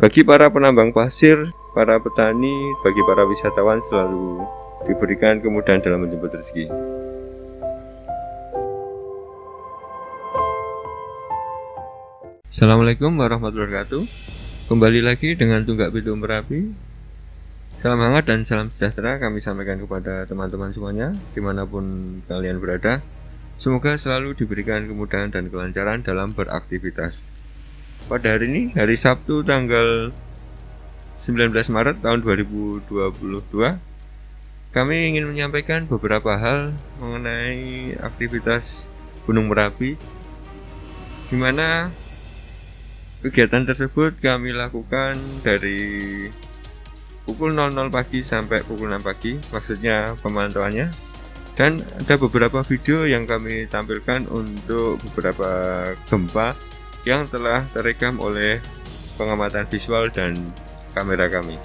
Bagi para penambang pasir, para petani, bagi para wisatawan selalu diberikan kemudahan dalam menjemput rezeki. Assalamualaikum warahmatullahi wabarakatuh. Kembali lagi dengan Tunggak Pitu Merapi. Salam hangat dan salam sejahtera kami sampaikan kepada teman-teman semuanya dimanapun kalian berada. Semoga selalu diberikan kemudahan dan kelancaran dalam beraktivitas. Pada hari ini, hari Sabtu tanggal 19 Maret tahun 2022, kami ingin menyampaikan beberapa hal mengenai aktivitas Gunung Merapi, di mana kegiatan tersebut kami lakukan dari pukul 00 pagi sampai pukul 6 pagi, maksudnya pemantauannya. Dan ada beberapa video yang kami tampilkan untuk beberapa gempa yang telah terekam oleh pengamatan visual dan kamera kami.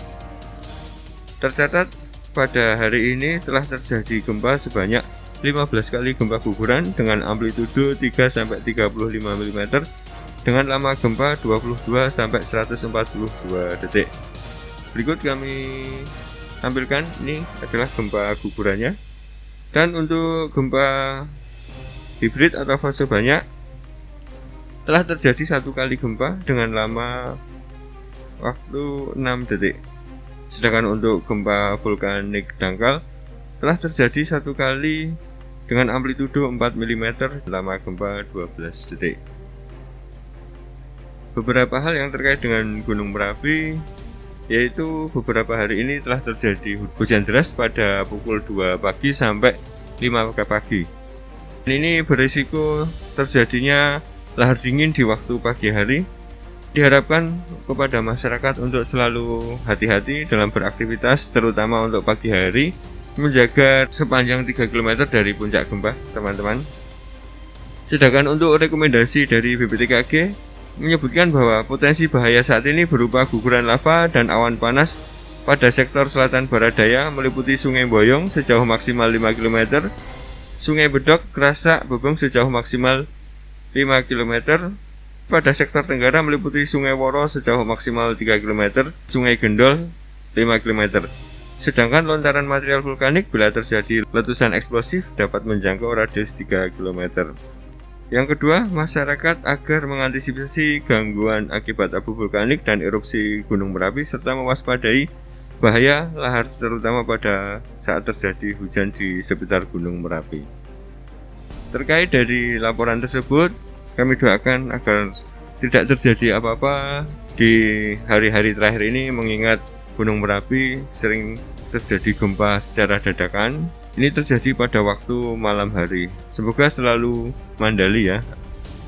Tercatat pada hari ini telah terjadi gempa sebanyak 15 kali gempa guguran dengan amplitudo 3-35 mm dengan lama gempa 22-142 detik. Berikut kami tampilkan, ini adalah gempa gugurannya. Dan untuk gempa hibrid atau fase banyak telah terjadi satu kali gempa dengan lama waktu 6 detik. Sedangkan untuk gempa vulkanik dangkal telah terjadi satu kali dengan amplitudo 4 mm, lama gempa 12 detik. Beberapa hal yang terkait dengan Gunung Merapi, yaitu beberapa hari ini telah terjadi hujan deras pada pukul 2 pagi sampai 5 pagi. Ini berisiko terjadinya lahar dingin di waktu pagi hari. Diharapkan kepada masyarakat untuk selalu hati-hati dalam beraktivitas, terutama untuk pagi hari, menjaga sepanjang 3 km dari puncak gempa, teman-teman. Sedangkan untuk rekomendasi dari BPTKG menyebutkan bahwa potensi bahaya saat ini berupa guguran lava dan awan panas pada sektor selatan barat daya meliputi Sungai Boyong sejauh maksimal 5 km, Sungai Bedok, Kerasak, Bebeng sejauh maksimal 5 km, pada sektor tenggara meliputi Sungai Woro sejauh maksimal 3 km, Sungai Gendol 5 km. Sedangkan lontaran material vulkanik bila terjadi letusan eksplosif dapat menjangkau radius 3 km. Yang kedua, masyarakat agar mengantisipasi gangguan akibat abu vulkanik dan erupsi Gunung Merapi serta mewaspadai bahaya lahar terutama pada saat terjadi hujan di sekitar Gunung Merapi. Terkait dari laporan tersebut, kami doakan agar tidak terjadi apa-apa di hari-hari terakhir ini, mengingat Gunung Merapi sering terjadi gempa secara dadakan. Ini terjadi pada waktu malam hari. Semoga selalu mandali ya,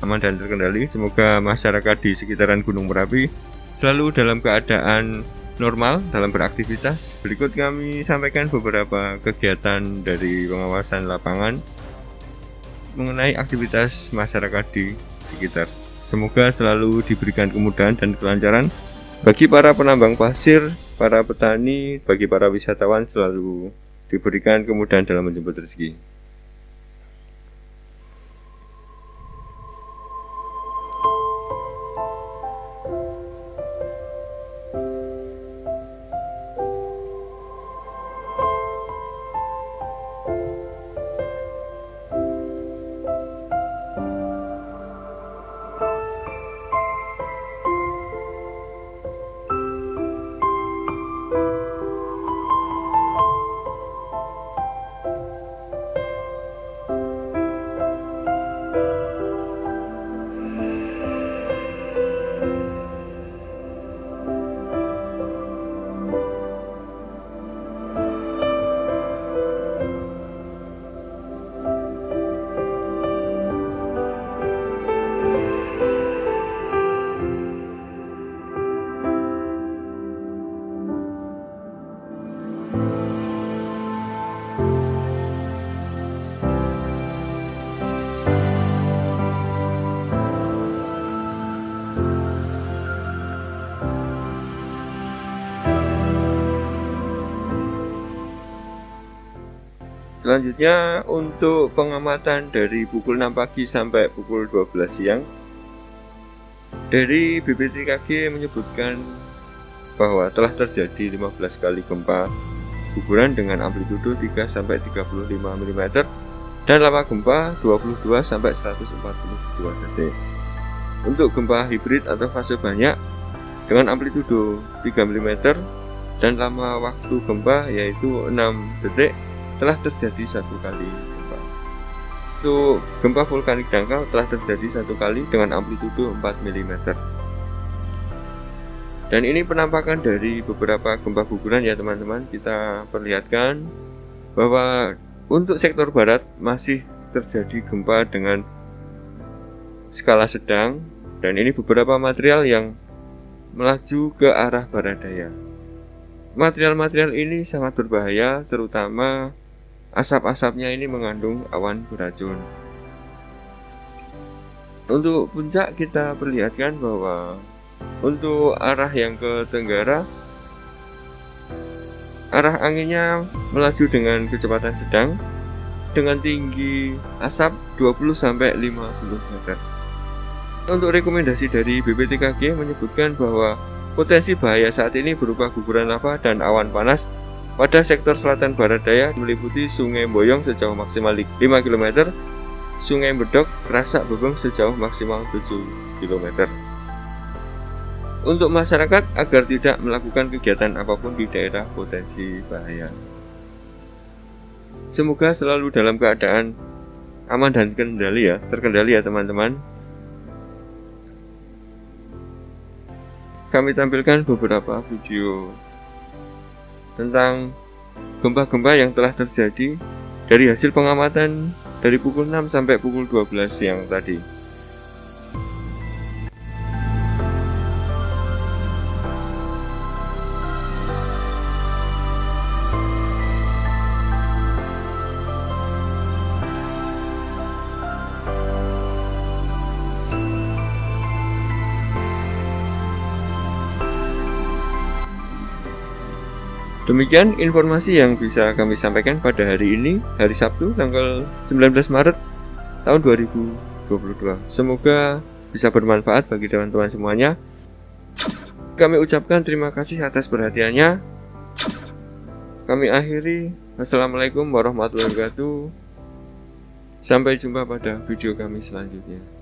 aman dan terkendali. Semoga masyarakat di sekitaran Gunung Merapi selalu dalam keadaan normal dalam beraktivitas. Berikut kami sampaikan beberapa kegiatan dari pengawasan lapangan mengenai aktivitas masyarakat di sekitar. Semoga selalu diberikan kemudahan dan kelancaran bagi para penambang pasir, para petani, bagi para wisatawan selalu diberikan kemudahan dalam menjemput rezeki. Selanjutnya untuk pengamatan dari pukul 6 pagi sampai pukul 12 siang, dari BPTKG menyebutkan bahwa telah terjadi 15 kali gempa guguran dengan amplitudo 3-35 mm dan lama gempa 22-142 detik. Untuk gempa hibrid atau fase banyak dengan amplitudo 3 mm dan lama waktu gempa yaitu 6 detik telah terjadi 1 kali gempa. Untuk gempa vulkanik dangkal telah terjadi 1 kali dengan amplitudo 4 mm. Dan ini penampakan dari beberapa gempa guguran ya teman-teman. Kita perlihatkan bahwa untuk sektor barat masih terjadi gempa dengan skala sedang, dan ini beberapa material yang melaju ke arah barat daya. Material-material ini sangat berbahaya, terutama asap-asapnya ini mengandung awan beracun. Untuk puncak kita perlihatkan bahwa untuk arah yang ke tenggara, arah anginnya melaju dengan kecepatan sedang dengan tinggi asap 20-50 meter. Untuk rekomendasi dari BPTKG menyebutkan bahwa potensi bahaya saat ini berupa guguran lava dan awan panas pada sektor selatan barat daya meliputi Sungai Boyong sejauh maksimal 5 km, Sungai Medok, Kerasak Bebeng sejauh maksimal 7 km. Untuk masyarakat agar tidak melakukan kegiatan apapun di daerah potensi bahaya. Semoga selalu dalam keadaan aman dan terkendali ya teman-teman. Kami tampilkan beberapa video tentang gempa-gempa yang telah terjadi dari hasil pengamatan dari pukul 6 sampai pukul 12 siang tadi. Demikian informasi yang bisa kami sampaikan pada hari ini, hari Sabtu tanggal 19 Maret tahun 2022. Semoga bisa bermanfaat bagi teman-teman semuanya. Kami ucapkan terima kasih atas perhatiannya. Kami akhiri. Wassalamualaikum warahmatullahi wabarakatuh. Sampai jumpa pada video kami selanjutnya.